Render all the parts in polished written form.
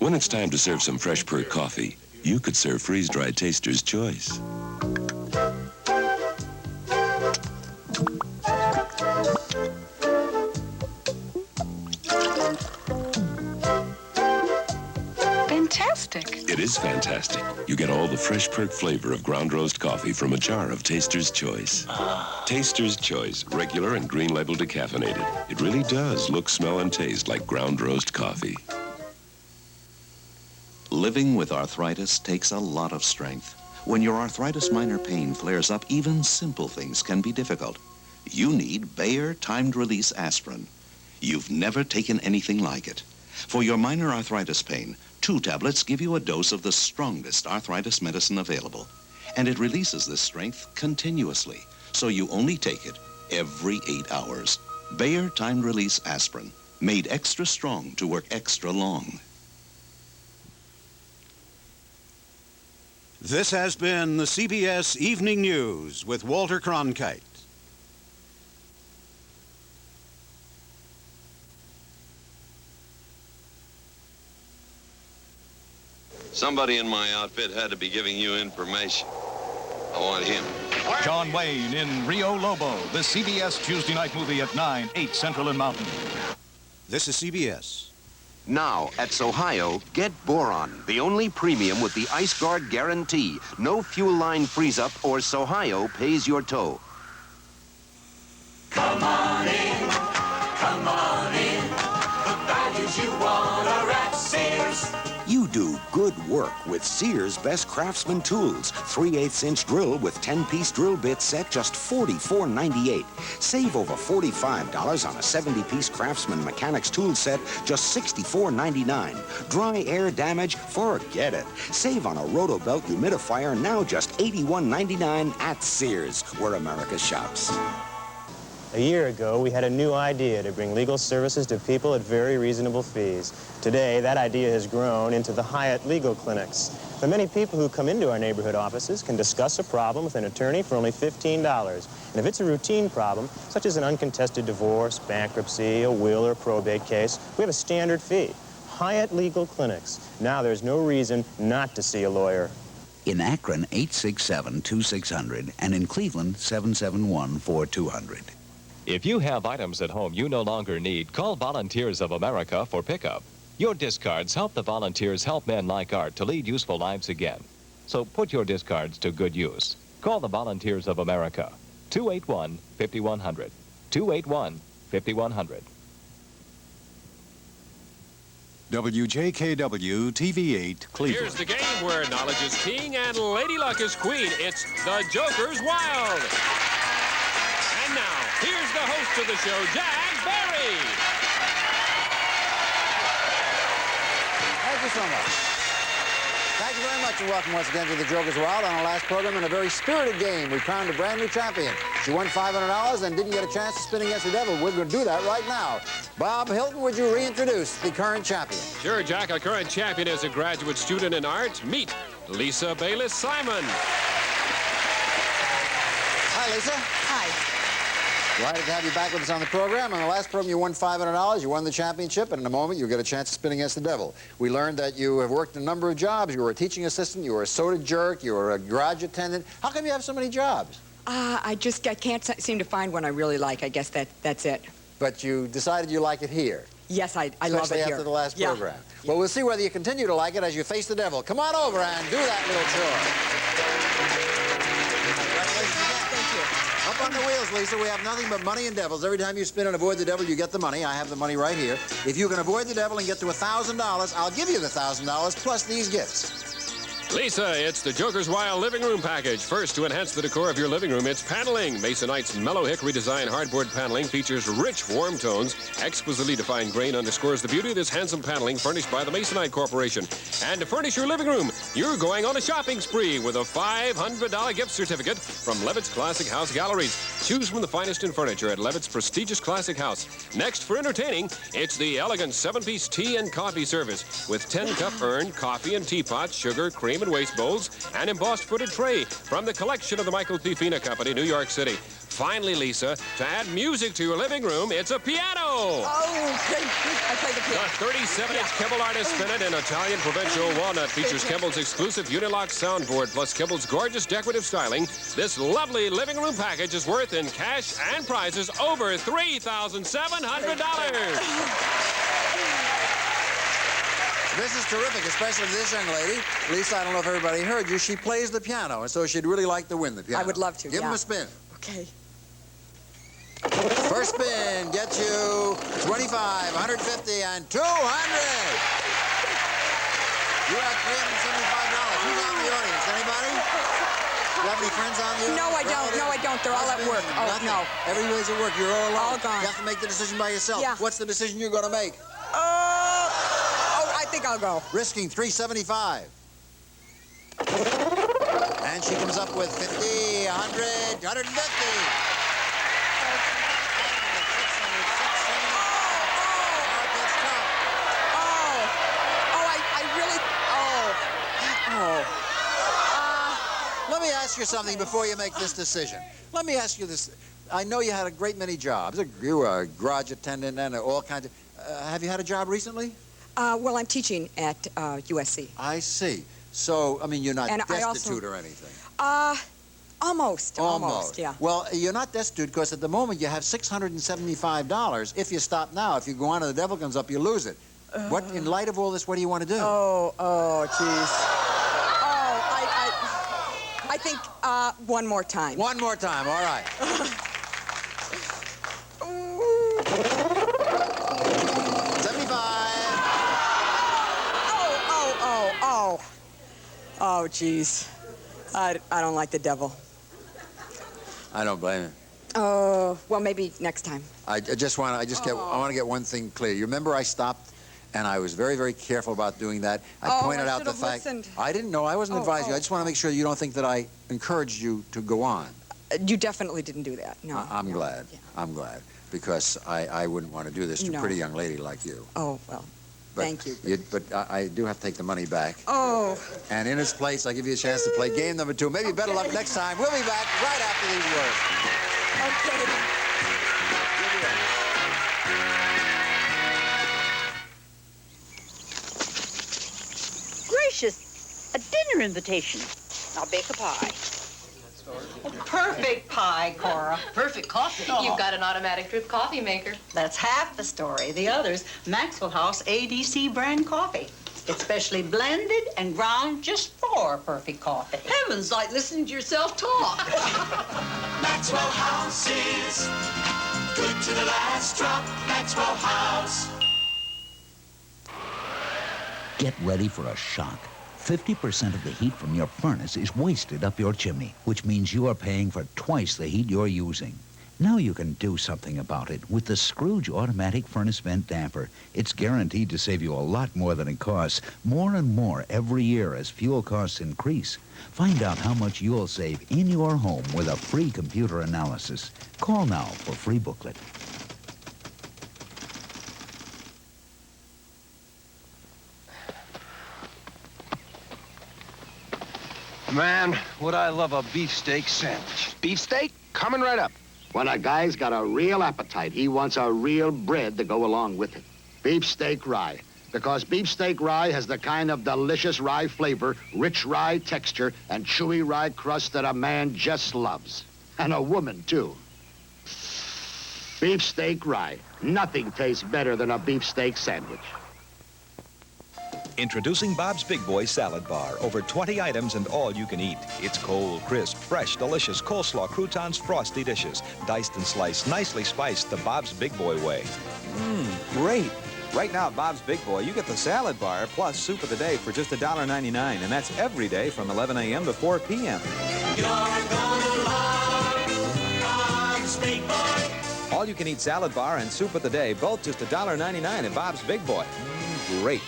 When it's time to serve some fresh perk coffee, you could serve freeze-dried Taster's Choice. Fantastic. It is fantastic. You get all the fresh perk flavor of ground roast coffee from a jar of Taster's Choice. Taster's Choice, regular and green label decaffeinated. It really does look, smell, and taste like ground roast coffee. Living with arthritis takes a lot of strength. When your arthritis minor pain flares up, even simple things can be difficult. You need Bayer timed release aspirin. You've never taken anything like it. For your minor arthritis pain, 2 tablets give you a dose of the strongest arthritis medicine available. And it releases this strength continuously, so you only take it every 8 hours. Bayer timed release aspirin, made extra strong to work extra long. This has been the CBS Evening News with Walter Cronkite. Somebody in my outfit had to be giving you information. I want him. John Wayne in Rio Lobo, the CBS Tuesday night movie at 9, 8 Central and Mountain. This is CBS. Now, at Sohio, get Boron, the only premium with the Ice Guard guarantee. No fuel line freeze-up or Sohio pays your tow. Come on in, come on in. The values you want are at Sears. You do good work with Sears' best Craftsman tools. 3/8-inch drill with 10-piece drill bit set, just $44.98. Save over $45 on a 70-piece Craftsman mechanics tool set, just $64.99. Dry air damage? Forget it. Save on a Rotobelt humidifier, now just $81.99 at Sears, where America shops. A year ago, we had a new idea to bring legal services to people at very reasonable fees. Today, that idea has grown into the Hyatt Legal Clinics. The many people who come into our neighborhood offices can discuss a problem with an attorney for only $15. And if it's a routine problem, such as an uncontested divorce, bankruptcy, a will, or probate case, we have a standard fee. Hyatt Legal Clinics. Now there's no reason not to see a lawyer. In Akron, 867-2600, and in Cleveland, 771-4200. If you have items at home you no longer need, call Volunteers of America for pickup. Your discards help the volunteers help men like Art to lead useful lives again. So put your discards to good use. Call the Volunteers of America. 281-5100. 281-5100. WJKW TV8 Cleveland. Here's the game where knowledge is king and Lady Luck is queen. It's the Joker's Wild. And now, here's the host of the show, Jack Barry. Thank you so much. Thank you very much, and welcome once again to the Joker's Wild. On our last program, in a very spirited game, we crowned a brand new champion. She won $500 and didn't get a chance to spin against the devil. We're going to do that right now. Bob Hilton, would you reintroduce the current champion? Sure, Jack. Our current champion is a graduate student in art. Meet Lisa Bayless-Simon. Hi, Lisa. Hi. Delighted to have you back with us on the program. On the last program, you won $500. You won the championship, and in a moment, you'll get a chance to spin against the devil. We learned that you have worked a number of jobs. You were a teaching assistant. You were a soda jerk. You were a garage attendant. How come you have so many jobs? I can't seem to find one I really like. I guess that's it. But you decided you like it here. Yes, I love it Especially here. after the last program. Well, we'll see whether you continue to like it as you face the devil. Come on over and do that little chore. Congratulations again. Thank you. Up on the wheels, Lisa. We have nothing but money and devils. Every time you spin and avoid the devil, you get the money. I have the money right here. If you can avoid the devil and get to $1,000, I'll give you the $1,000 plus these gifts. Lisa, it's the Joker's Wild Living Room Package. First, to enhance the decor of your living room, it's paneling. Masonite's mellow hickory design hardboard paneling features rich, warm tones. Exquisitely defined grain underscores the beauty of this handsome paneling furnished by the Masonite Corporation. And to furnish your living room, you're going on a shopping spree with a $500 gift certificate from Levitt's Classic House Galleries. Choose from the finest in furniture at Levitt's prestigious Classic House. Next, for entertaining, it's the elegant 7-piece tea and coffee service with 10-cup urn, coffee and teapot, sugar, cream, and waste bowls, and embossed footed tray from the collection of the Michael T. Fina Company, New York City. Finally, Lisa, to add music to your living room, it's a piano. Oh, great. I play the piano. The 37-inch Kemble Artist Spinet in Italian Provincial Walnut features Kemble's exclusive Unilock soundboard plus Kemble's gorgeous decorative styling. This lovely living room package is worth in cash and prizes over $3,700. This is terrific, especially this young lady. Lisa, I don't know if everybody heard you. She plays the piano, and so she'd really like to win the piano. I would love to, Give him a spin. Okay. First spin gets you 25, 150, and 200. You have $375. Who's on the audience? Anybody? Do you have any friends on the audience? No, I don't. No, I don't. They're all at work. Oh, Nothing. no. Everybody's at work. You're all alone. All gone. You have to make the decision by yourself. Yeah. What's the decision you're going to make? I think I'll go. Risking $375. And she comes up with 50, 100, 150. Let me ask you something before you make this decision. Let me ask you this. I know you had a great many jobs. You were a garage attendant and all kinds of... have you had a job recently? Well, I'm teaching at USC. I see. So, I mean, you're not And I destitute or anything. Almost, yeah. Well, you're not destitute because at the moment you have $675. If you stop now, if you go on and the devil comes up, you lose it. What, in light of all this, what do you want to do? Oh, jeez. I think one more time. One more time, all right. Oh, jeez. I don't like the devil. I don't blame him. Oh, well, maybe next time. I want to get one thing clear. You remember I stopped and I was very, very careful about doing that. I pointed out the fact. Listened. I didn't know. I wasn't advising you. I just want to make sure you don't think that I encouraged you to go on. You definitely didn't do that. No. I'm glad. Yeah. I'm glad. Because I wouldn't want to do this to a pretty young lady like you. Oh, well. Thank you. But I do have to take the money back. Oh. And in its place, I give you a chance to play game number 2. Maybe better luck next time. We'll be back right after these words. Okay. Gracious, a dinner invitation. I'll bake a pie. Perfect pie, Cora. Perfect coffee. You've got an automatic drip coffee maker. That's half the story. The other's Maxwell House ADC brand coffee. It's specially blended and ground just for perfect coffee. Heavens, like listening to yourself talk. Maxwell House is good to the last drop. Maxwell House. Get ready for a shock. 50% of the heat from your furnace is wasted up your chimney, which means you are paying for twice the heat you're using. Now you can do something about it with the Scrooge Automatic Furnace Vent Damper. It's guaranteed to save you a lot more than it costs, more and more every year as fuel costs increase. Find out how much you'll save in your home with a free computer analysis. Call now for free booklet. Man, would I love a beefsteak sandwich. Beefsteak? Coming right up. When a guy's got a real appetite, he wants a real bread to go along with it. Beefsteak rye. Because beefsteak rye has the kind of delicious rye flavor, rich rye texture, and chewy rye crust that a man just loves. And a woman, too. Beefsteak rye. Nothing tastes better than a beefsteak sandwich. Introducing Bob's Big Boy Salad Bar. Over 20 items and all you can eat. It's cold, crisp, fresh, delicious coleslaw, croutons, frosty dishes. Diced and sliced, nicely spiced the Bob's Big Boy way. Great. Right now at Bob's Big Boy, you get the salad bar plus soup of the day for just $1.99, and that's every day from 11 a.m. to 4 p.m. You're gonna love Bob's Big Boy. All you can eat salad bar and soup of the day, both just $1.99 at Bob's Big Boy. Great.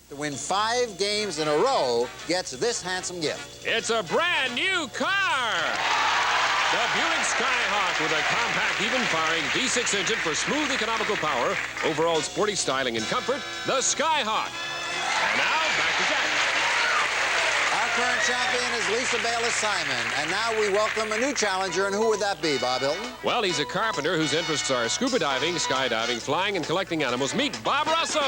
To win 5 games in a row gets this handsome gift. It's a brand new car. The Buick Skyhawk with a compact, even-firing V6 engine for smooth, economical power, overall sporty styling and comfort, the Skyhawk. And now, back to Jack. Our current champion is Lisa Bayless-Simon. And now we welcome a new challenger. And who would that be, Bob Hilton? Well, he's a carpenter whose interests are scuba diving, skydiving, flying, and collecting animals. Meet Bob Russell.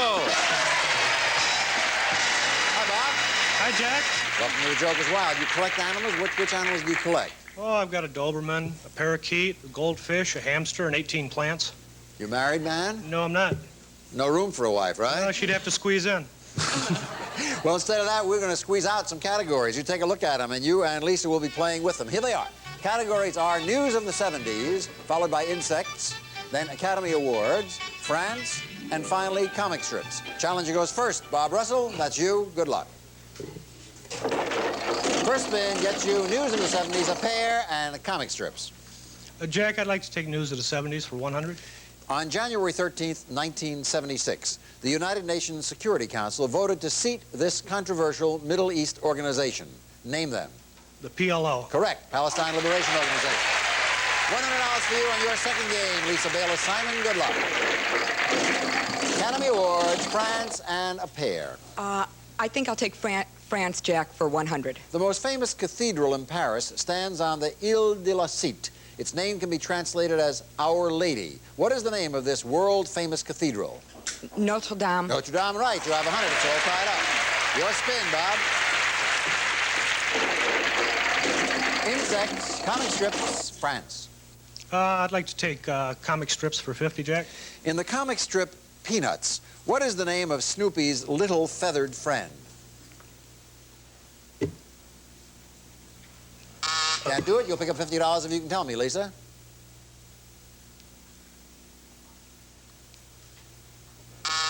Hi, Bob. Hi, Jack. Welcome to the Joker's Wild. You collect animals? Which animals do you collect? Oh, I've got a Doberman, a parakeet, a goldfish, a hamster, and 18 plants. You married, man? No, I'm not. No room for a wife, right? No, she'd have to squeeze in. Well, instead of that, we're going to squeeze out some categories. You take a look at them, and you and Lisa will be playing with them. Here they are. Categories are news of the 70s, followed by insects, then Academy Awards, France, and finally comic strips. Challenger goes first. Bob Russell, that's you. Good luck. First spin gets you news of the 70s, a pair, and comic strips. Jack, I'd like to take news of the 70s for 100. On January 13th, 1976, the United Nations Security Council voted to seat this controversial Middle East organization. Name them. The PLO. Correct. Palestine Liberation Organization. $100 for you on your second game, Lisa Bayless-Simon. Good luck. Academy Awards, France, and a pair. I think I'll take France, Jack, for 100. The most famous cathedral in Paris stands on the Ile de la Cite. Its name can be translated as Our Lady. What is the name of this world-famous cathedral? Notre Dame. Notre Dame, right. You have 100. It's all tied up. Your spin, Bob. Insects, comic strips, France. I'd like to take comic strips for 50, Jack. In the comic strip Peanuts, what is the name of Snoopy's little feathered friend? Can't do it? You'll pick up $50 if you can tell me, Lisa.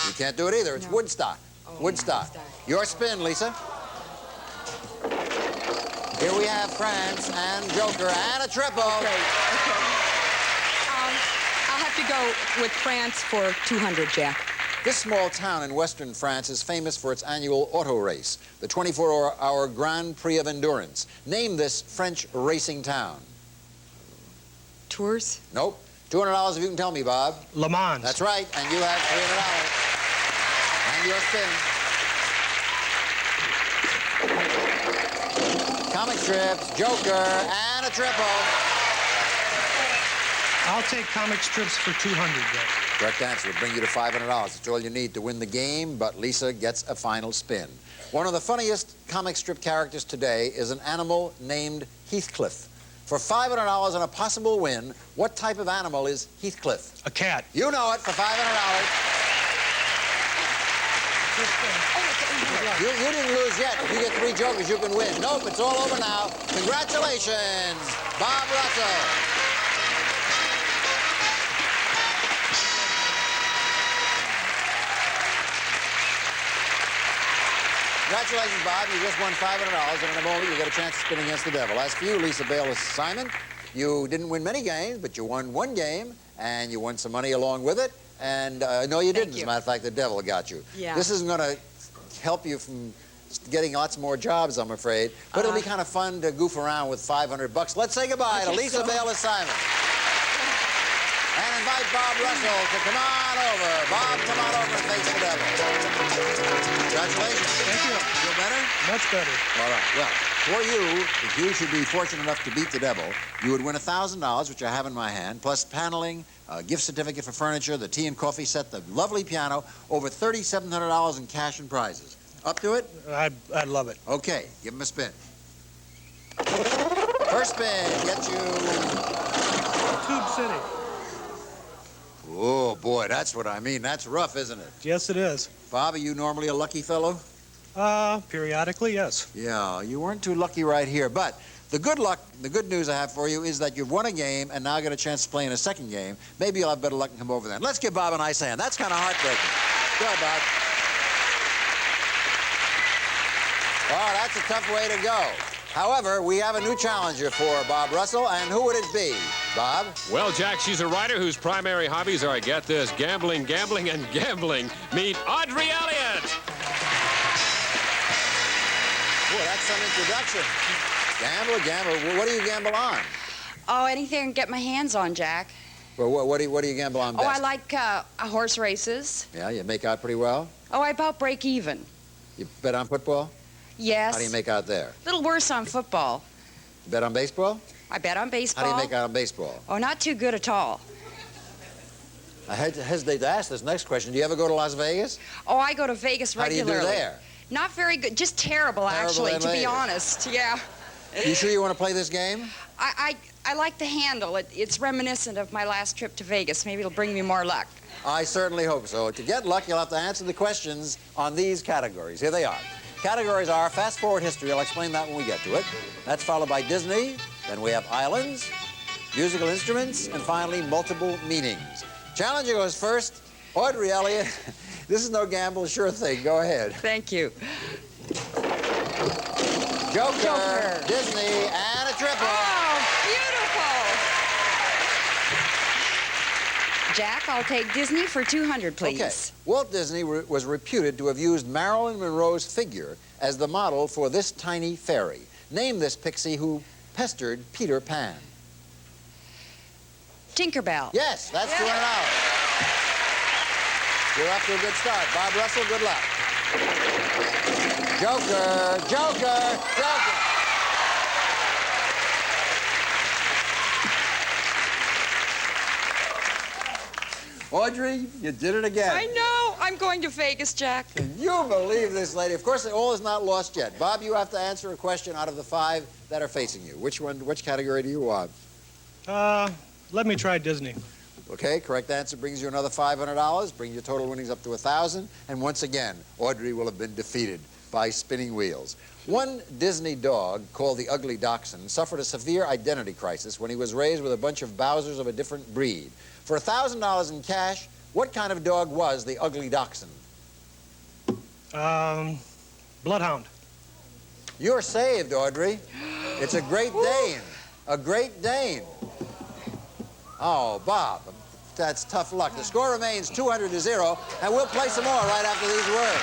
You can't do it either. It's Woodstock. Oh, Woodstock. Your spin, Lisa. Here we have France and Joker and a triple. Okay. I'll have to go with France for 200, Jack. This small town in western France is famous for its annual auto race, the 24-hour Grand Prix of Endurance. Name this French racing town. Tours? Nope. $200 if you can tell me, Bob. Le Mans. That's right, and you have $300. And your spin. Comic strips, Joker, and a triple. I'll take comic strips for 200, Jack. Correct answer would bring you to $500. It's all you need to win the game, but Lisa gets a final spin. One of the funniest comic strip characters today is an animal named Heathcliff. For $500 and a possible win, what type of animal is Heathcliff? A cat. You know it for $500. You didn't lose yet. If you get 3 jokers, you can win. Nope, it's all over now. Congratulations, Bob Russell. Congratulations, Bob. You just won $500, and in a moment you get a chance to spin against the devil. As for you, Lisa Bayless-Simon, you didn't win many games, but you won 1 game, and you won some money along with it. And no, you didn't. As a matter of fact, the devil got you. Yeah. This isn't going to help you from getting lots more jobs, I'm afraid. But it'll be kind of fun to goof around with $500. Let's say goodbye to Lisa Bayless-Simon. And invite Bob Russell to come on over. Bob, come on over and face the devil. Congratulations. Thank you. Feel better? Much better. All right. Well, for you, if you should be fortunate enough to beat the devil, you would win $1,000, which I have in my hand, plus paneling, a gift certificate for furniture, the tea and coffee set, the lovely piano, over $3,700 in cash and prizes. Up to it? I'd love it. Okay. Give him a spin. First spin gets you... Tube City. Oh, boy, that's what I mean. That's rough, isn't it? Yes, it is. Bob, are you normally a lucky fellow? Periodically, yes. Yeah, you weren't too lucky right here. But the good news I have for you is that you've won a game and now get a chance to play in a second game. Maybe you'll have better luck and come over then. Let's give Bob a nice hand. That's kind of heartbreaking. Good, Bob. Oh, that's a tough way to go. However, we have a new challenger for Bob Russell, and who would it be? Bob? Well, Jack, she's a writer whose primary hobbies are, get this, gambling, gambling, and gambling. Meet Audrey Elliott. Boy, that's some introduction. Gamble. What do you gamble on? Oh, anything I can get my hands on, Jack. Well, what do you gamble on best? Oh, I like horse races. Yeah, you make out pretty well? Oh, I about break even. You bet on football? Yes. How do you make out there? A little worse on football. You bet on baseball? I bet on baseball. How do you make out on baseball? Oh, not too good at all. I hesitate to ask this next question. Do you ever go to Las Vegas? Oh, I go to Vegas regularly. How do you do there? Not very good. Just terrible actually, to be honest. Yeah. You sure you want to play this game? I like the handle. It's reminiscent of my last trip to Vegas. Maybe it'll bring me more luck. I certainly hope so. To get luck, you'll have to answer the questions on these categories. Here they are. Categories are fast forward history. I'll explain that when we get to it. That's followed by Disney. Then we have islands, musical instruments, and finally multiple meanings. Challenger goes first. Audrey Elliott. This is no gamble, sure thing. Go ahead. Thank you. Joker, Disney, and a triple. Oh, beautiful. Jack, I'll take Disney for 200, please. Okay. Walt Disney was reputed to have used Marilyn Monroe's figure as the model for this tiny fairy. Name this pixie who pestered Peter Pan. Tinkerbell. Yes, that's $200. You're off to a good start. Bob Russell, good luck. Joker, Joker, Joker. Audrey, you did it again. I know. I'm going to Vegas, Jack. Can you believe this lady? Of course, all is not lost yet. Bob, you have to answer a question out of the 5 that are facing you. Which category do you want? Let me try Disney. Okay, correct answer brings you another $500, bring your total winnings up to 1,000, and once again, Audrey will have been defeated by spinning wheels. One Disney dog, called the Ugly Dachshund, suffered a severe identity crisis when he was raised with a bunch of Bowsers of a different breed. For $1,000 in cash, what kind of dog was the Ugly Dachshund? Bloodhound. You're saved, Audrey. It's a Great Dane. A Great Dane. Oh, Bob, that's tough luck. The score remains 200-0, and we'll play some more right after these words.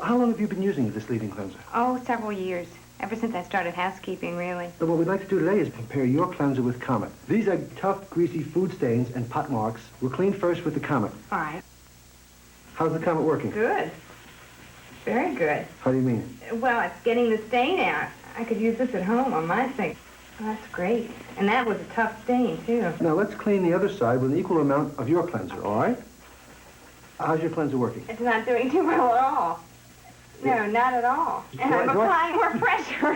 How long have you been using this leave-in cleanser? Oh, several years. Ever since I started housekeeping, really. So what we'd like to do today is compare your cleanser with Comet. These are tough, greasy food stains and pot marks. We'll clean first with the Comet. All right. How's the Comet working? Good. Very good. How do you mean? Well, it's getting the stain out. I could use this at home on my sink. Oh, that's great. And that was a tough stain, too. Now, let's clean the other side with an equal amount of your cleanser, all right? How's your cleanser working? It's not doing too well at all. No, not at all. And I'm applying more pressure.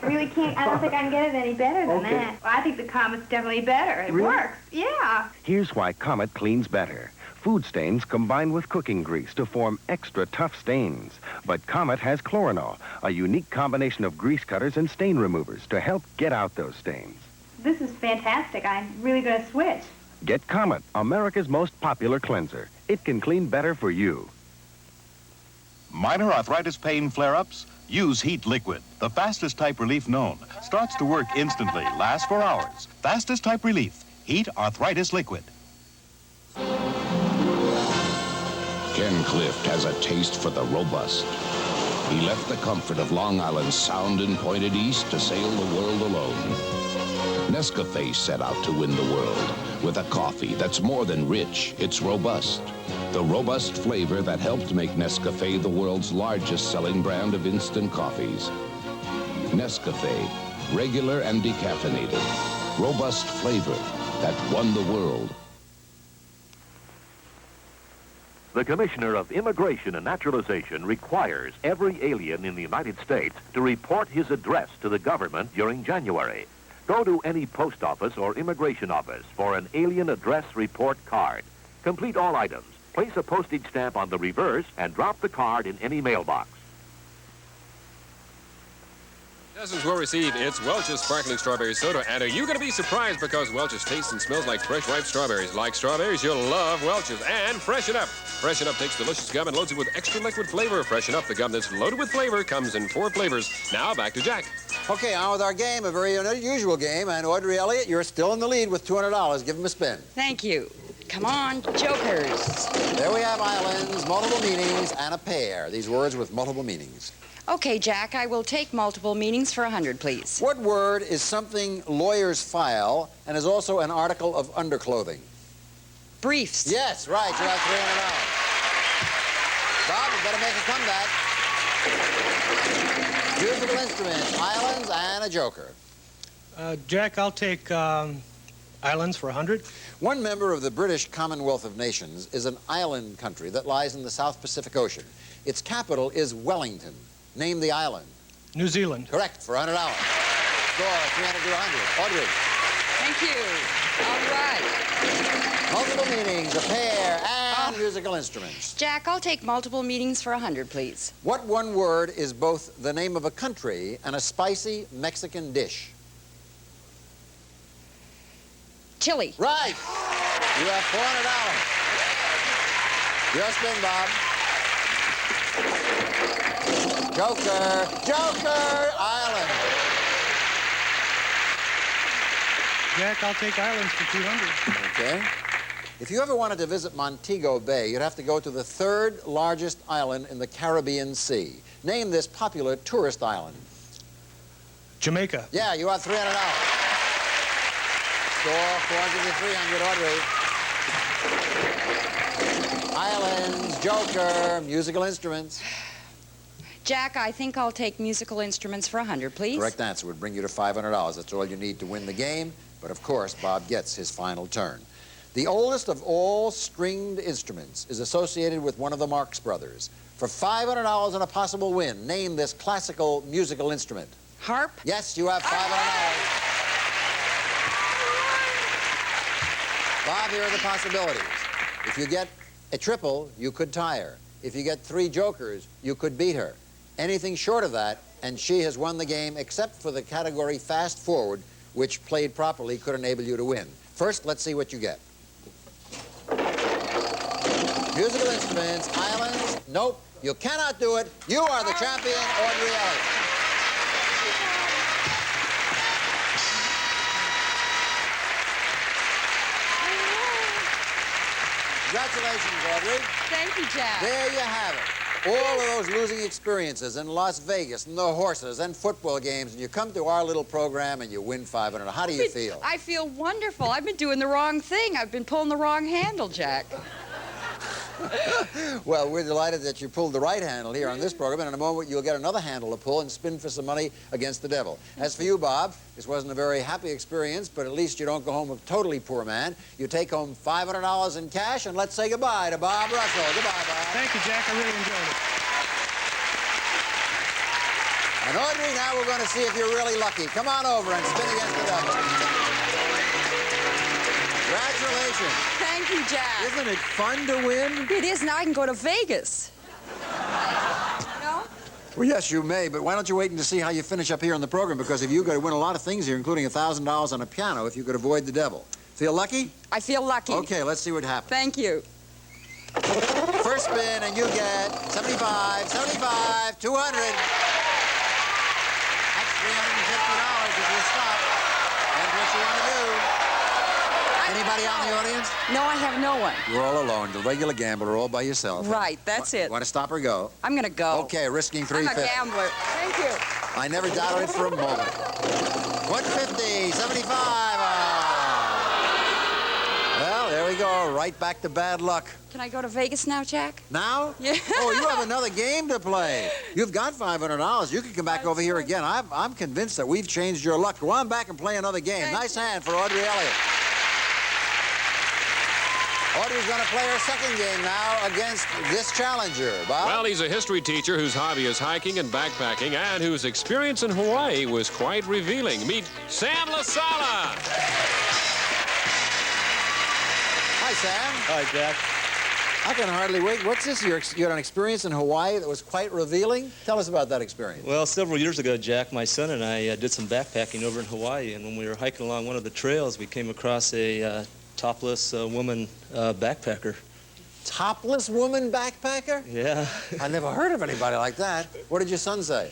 I really can't, I don't think I can get it any better than that. Well, I think the Comet's definitely better. It works. Yeah. Here's why Comet cleans better. Food stains combine with cooking grease to form extra tough stains. But Comet has Chlorinol, a unique combination of grease cutters and stain removers to help get out those stains. This is fantastic. I'm really going to switch. Get Comet, America's most popular cleanser. It can clean better for you. Minor arthritis pain flare-ups? Use Heat Liquid, the fastest type relief known. Starts to work instantly, lasts for hours. Fastest type relief, Heat Arthritis Liquid. Ken Clift has a taste for the robust. He left the comfort of Long Island's sound and pointed east to sail the world alone. Nescafe set out to win the world with a coffee that's more than rich, it's robust. The robust flavor that helped make Nescafe the world's largest selling brand of instant coffees. Nescafe, regular and decaffeinated. Robust flavor that won the world. The Commissioner of Immigration and Naturalization requires every alien in the United States to report his address to the government during January. Go to any post office or immigration office for an alien address report card. Complete all items. Place a postage stamp on the reverse and drop the card in any mailbox. Contestants will receive It's Welch's Sparkling Strawberry Soda. And are you going to be surprised because Welch's tastes and smells like fresh, ripe strawberries? Like strawberries, you'll love Welch's. And Freshen Up. Freshen Up takes delicious gum and loads it with extra liquid flavor. Freshen Up, the gum that's loaded with flavor, comes in 4 flavors. Now, back to Jack. Okay, on with our game, a very unusual game. And Audrey Elliott, you're still in the lead with $200. Give him a spin. Thank you. Come on, jokers. There we have islands, multiple meanings, and a pair. These words with multiple meanings. Okay, Jack, I will take multiple meanings for 100, please. What word is something lawyers file and is also an article of underclothing? Briefs. Yes, right. You have $300. Bob, you better make a comeback. Musical instruments, islands, and a joker. Jack, I'll take islands for 100. One member of the British Commonwealth of Nations is an island country that lies in the South Pacific Ocean. Its capital is Wellington. Name the island. New Zealand. Correct, for $100. Score 300 to 100. Audrey. Thank you. All right. Multiple meanings, a pair, and musical instruments. Jack, I'll take multiple meanings for 100, please. What one word is both the name of a country and a spicy Mexican dish? Chili. Right. You have $400. Your spin, Bob. Joker. Joker. Island. Jack, I'll take islands for 200. Okay. If you ever wanted to visit Montego Bay, you'd have to go to the third largest island in the Caribbean Sea. Name this popular tourist island. Jamaica. Yeah, you have $300. Score 400 to 300, Audrey. Islands, joker, musical instruments. Jack, I think I'll take musical instruments for 100, please. Correct answer would bring you to $500. That's all you need to win the game. But of course, Bob gets his final turn. The oldest of all stringed instruments is associated with one of the Marx Brothers. For $500 and a possible win, name this classical musical instrument. Harp? Yes, you have $500. Bob, here are the possibilities. If you get a triple, you could tie her. If you get 3 jokers, you could beat her. Anything short of that, and she has won the game, except for the category fast forward, which played properly could enable you to win. First, let's see what you get. Musical instruments, islands, nope, you cannot do it. You are the champion, Audrey Elliott. Congratulations, Audrey. Thank you, Jack. There you have it. All of those losing experiences in Las Vegas and the horses and football games, and you come to our little program and you win $500. How do you feel? I feel wonderful. I've been doing the wrong thing. I've been pulling the wrong handle, Jack. Well, we're delighted that you pulled the right handle here on this program, and in a moment you'll get another handle to pull and spin for some money against the devil. As for you, Bob, this wasn't a very happy experience, but at least you don't go home a totally poor man. You take home $500 in cash, and let's say goodbye to Bob Russell. Goodbye, Bob. Thank you, Jack. I really enjoyed it. And Audrey, now we're going to see if you're really lucky. Come on over and spin against the devil. Congratulations. Thank you, Jack. Isn't it fun to win? It is. Now I can go to Vegas. No? Well, yes, you may, but why don't you wait and see how you finish up here on the program? Because if you're going to win a lot of things here, including $1,000 on a piano, if you could avoid the devil. Feel lucky? I feel lucky. Okay, let's see what happens. Thank you. First spin, and you get 75, 75, 200. That's $350 if you stop. That's what you want to do. Anybody out in the audience? No, I have no one. You're all alone. The regular gambler, all by yourself. Right, that's it. Want to stop or go? I'm going to go. Okay, risking $350. I'm a gambler. Thank you. I never doubted it for a moment. 150, 75. Well, there we go. Right back to bad luck. Can I go to Vegas now, Jack? Now? Yeah. Oh, you have another game to play. You've got $500. You can come back over here again. I'm convinced that we've changed your luck. Go on back and play another game. Nice hand for Audrey Elliott. Audrey's going to play her second game now against this challenger. Bob? Well, he's a history teacher whose hobby is hiking and backpacking and whose experience in Hawaii was quite revealing. Meet Sam LaSala. Hi, Sam. Hi, Jack. I can hardly wait. What's this? You had an experience in Hawaii that was quite revealing? Tell us about that experience. Well, several years ago, Jack, my son and I did some backpacking over in Hawaii, and when we were hiking along one of the trails, we came across a topless woman backpacker. Topless woman backpacker? Yeah. I never heard of anybody like that. What did your son say?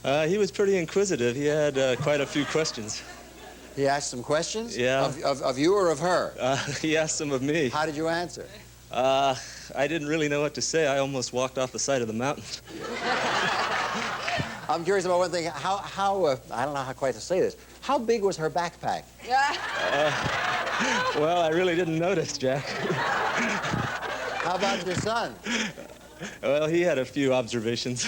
He was pretty inquisitive. He had quite a few questions. He asked some questions? Yeah. Of you or of her? He asked some of me. How did you answer? I didn't really know what to say. I almost walked off the side of the mountain. I'm curious about one thing. How I don't know how quite to say this. How big was her backpack? Well, I really didn't notice, Jack. How about your son? Well, he had a few observations.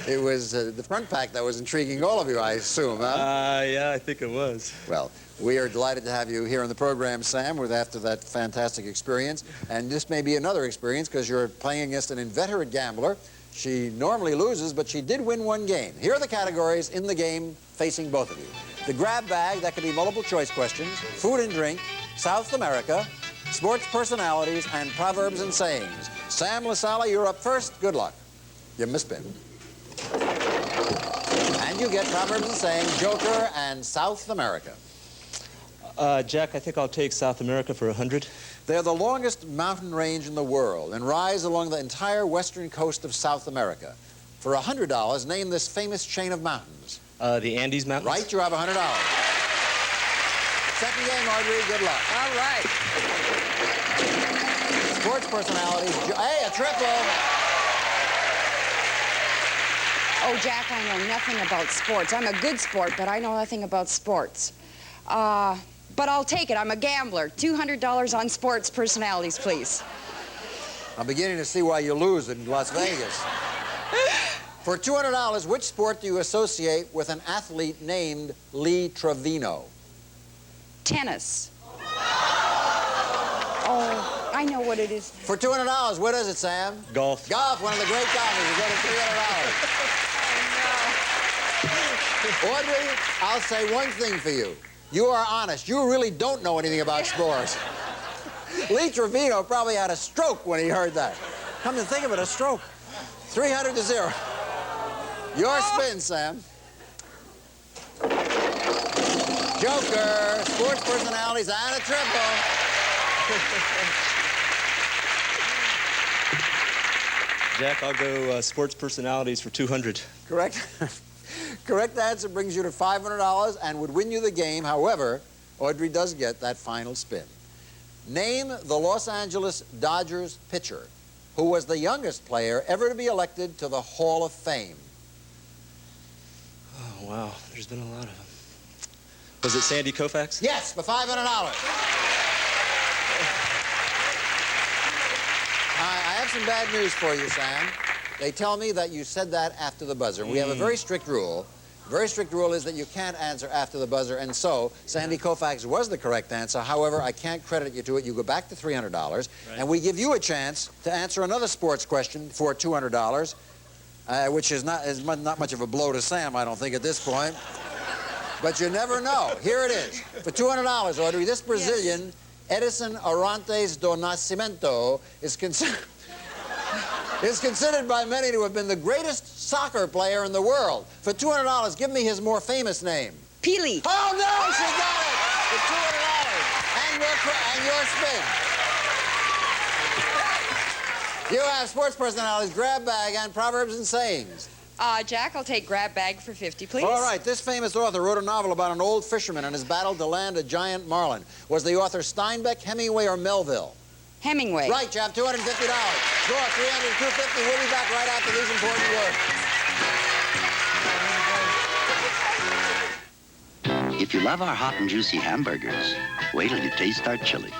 It was the front pack that was intriguing all of you, I assume, huh? Yeah, I think it was. Well, we are delighted to have you here on the program, Sam, after that fantastic experience. And this may be another experience because you're playing against an inveterate gambler. She normally loses, but she did win one game. Here are the categories in the game facing both of you. The grab bag, that could be multiple choice questions, food and drink, South America, sports personalities, and proverbs and sayings. Sam LaSala, you're up first. Good luck. Give him a spin. And you get proverbs and sayings, Joker, and South America. Jack, I think I'll take South America for 100. They're the longest mountain range in the world and rise along the entire western coast of South America. For $100, name this famous chain of mountains. The Andes Mountains. Right, you have $100. Second game, Audrey, good luck. All right. Sports personalities, hey, a triple. Oh, Jack, I know nothing about sports. I'm a good sport, but I know nothing about sports. But I'll take it. I'm a gambler. $200 on sports personalities, please. I'm beginning to see why you lose in Las Vegas. For $200, which sport do you associate with an athlete named Lee Trevino? Tennis. Oh, I know what it is. For $200, what is it, Sam? Golf. Golf, one of the great golfers. You go to $300. Audrey, I'll say one thing for you. You are honest. You really don't know anything about sports. Lee Trevino probably had a stroke when he heard that. Come to think of it, a stroke. 300-0. Your spin, Sam. Joker, sports personalities, and a triple. Jack, I'll go sports personalities for 200. Correct. Correct answer brings you to $500 and would win you the game. However, Audrey does get that final spin. Name the Los Angeles Dodgers pitcher who was the youngest player ever to be elected to the Hall of Fame. Oh, wow. There's been a lot of them. Was it Sandy Koufax? Yes, for $500. I have some bad news for you, Sam. They tell me that you said that after the buzzer. We have a very strict rule. The very strict rule is that you can't answer after the buzzer, and so Sandy Koufax was the correct answer. However, I can't credit you to it. You go back to $300, and we give you a chance to answer another sports question for $200, which is not much of a blow to Sam, I don't think, at this point. But you never know. Here it is. For $200, Audrey, this Brazilian, Edison Arantes do Nascimento, is considered by many to have been the greatest soccer player in the world. For $200, give me his more famous name. Pele. Oh, no, she got it! For $200. And your spin. You have sports personalities, grab bag, and proverbs and sayings. Jack, I'll take grab bag for 50, please. All right, this famous author wrote a novel about an old fisherman and his battle to land a giant marlin. Was the author Steinbeck, Hemingway, or Melville? Hemingway. Right, you have $250. Draw 300, 250. We'll be back right after these important words. If you love our hot and juicy hamburgers, wait till you taste our chili.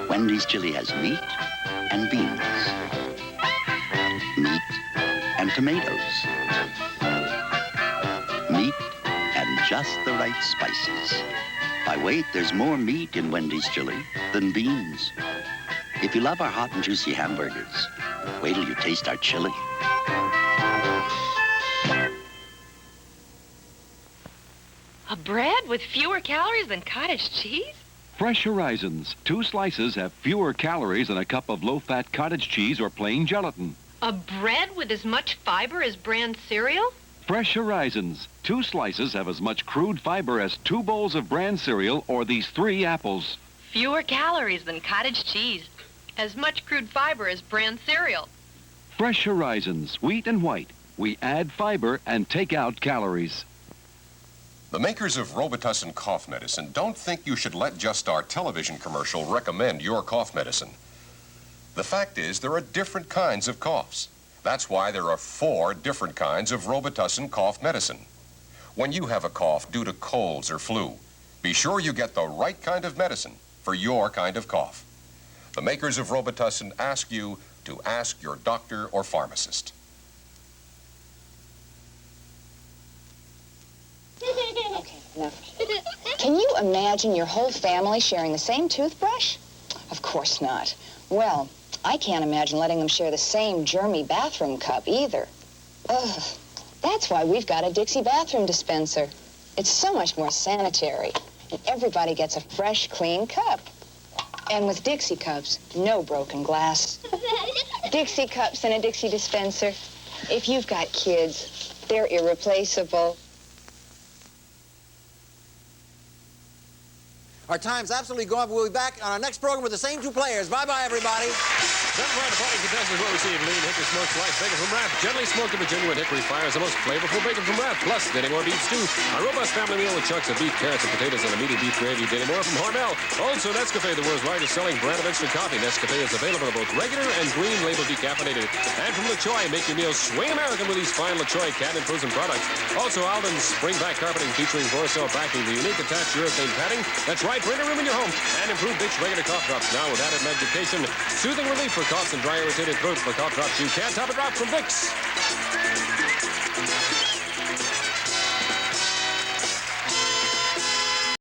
Wendy's chili has meat and beans, meat and tomatoes, meat and just the right spices. By weight, there's more meat in Wendy's chili than beans. If you love our hot and juicy hamburgers, wait till you taste our chili. A bread with fewer calories than cottage cheese? Fresh Horizons. 2 slices have fewer calories than a cup of low-fat cottage cheese or plain gelatin. A bread with as much fiber as bran cereal? Fresh Horizons. 2 slices have as much crude fiber as 2 bowls of bran cereal or these 3 apples. Fewer calories than cottage cheese. As much crude fiber as bran cereal. Fresh Horizons. Wheat and white. We add fiber and take out calories. The makers of Robitussin cough medicine don't think you should let just our television commercial recommend your cough medicine. The fact is, there are different kinds of coughs. That's why there are 4 different kinds of Robitussin cough medicine. When you have a cough due to colds or flu, be sure you get the right kind of medicine for your kind of cough. The makers of Robitussin ask you to ask your doctor or pharmacist. Okay, enough. Can you imagine your whole family sharing the same toothbrush? Of course not. Well, I can't imagine letting them share the same germy bathroom cup either. Ugh. That's why we've got a Dixie bathroom dispenser. It's so much more sanitary, and everybody gets a fresh, clean cup. And with Dixie cups, no broken glass. Dixie cups and a Dixie dispenser. If you've got kids, they're irreplaceable. Our time's absolutely gone, but we'll be back on our next program with the same 2 players. Bye-bye, everybody. Some of our departing contestants will receive lean hickory smoked sliced bacon from Rath. Gently smoked to Virginia with hickory fire is the most flavorful bacon from Rath. Plus, Denny Moore beef stew. A robust family meal with chunks of beef, carrots, and potatoes and a meaty beef gravy. Denny Moore from Hormel. Also, Nescafe, the world's largest selling brand of instant coffee. Nescafe is available in both regular and green label decaffeinated. And from LaChoy, make your meals swing American with these fine LaChoy cabin frozen products. Also, Alden's spring-back carpeting featuring Vorcel backing, the unique attached urethane padding that's right for any room in your home. And improved Vicks regular cough drops now with added medication. Soothing relief for coughs and dry irritated throat. For cough drops, you can't top a drop from Vicks.